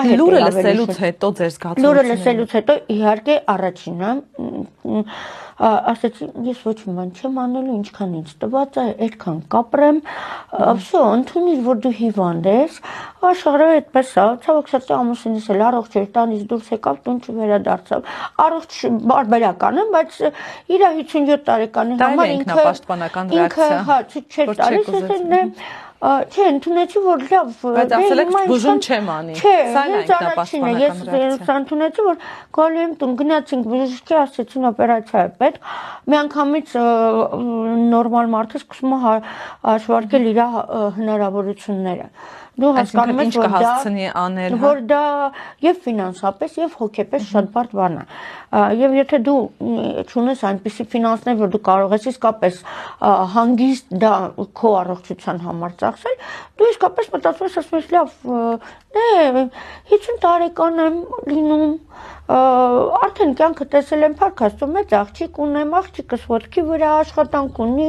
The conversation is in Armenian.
հետ լուրը լսելուց հետո ձեր զգացողությունը։ Լուրը լսելուց հետո իհարկե առաջինը ասեցի ես ոչ մի բան չեմ անելու, ինչքան ինձ տված է, այդքան կապրեմ, всё, ընդունիր, որ դու հիվանդ ես, աշխարհը այդպես է, ցավոք սրտի ամուսինս էլ առողջ էր, տանից դուրս եկավ, տուն չվերադարձավ, առողջ բարբերական եմ, բայց իր 57 տարեկանի համար ինքը հա ցույց չէր տալիս, ասել չէ, ընդունեցի, որ լավ, բայց ասել եք բուժում չեմ անի, սա է ինքնապաշտպանական ռեակցիա։ Ես ընդունեցի, որ գալու եմ տուն, գնացինք բժշկի, ասեցին օպերացիա է պետք, միանգամից նորմալ մարդը սկսում է հաշվարկել իր հնարավորությունները։ Դու հասկանում ես, որ դա եւ ֆինանսապես եւ հոգեպես շատ բարդ բան է։ Եվ եթե դու չունես այնպիսի ֆինանսներ, որ դու կարող ես իսկապես հանգիստ դա քո առողջության համար ծախսել, դու իսկապես մտածում ես, ասում ես, լավ, 50 տարեկան եմ լինում, արդեն կյանքը տեսել եմ, փառք Աստծո, մեծ աղջիկ ունեմ, աղջիկս ոտքի վրա աշխատանք ունի,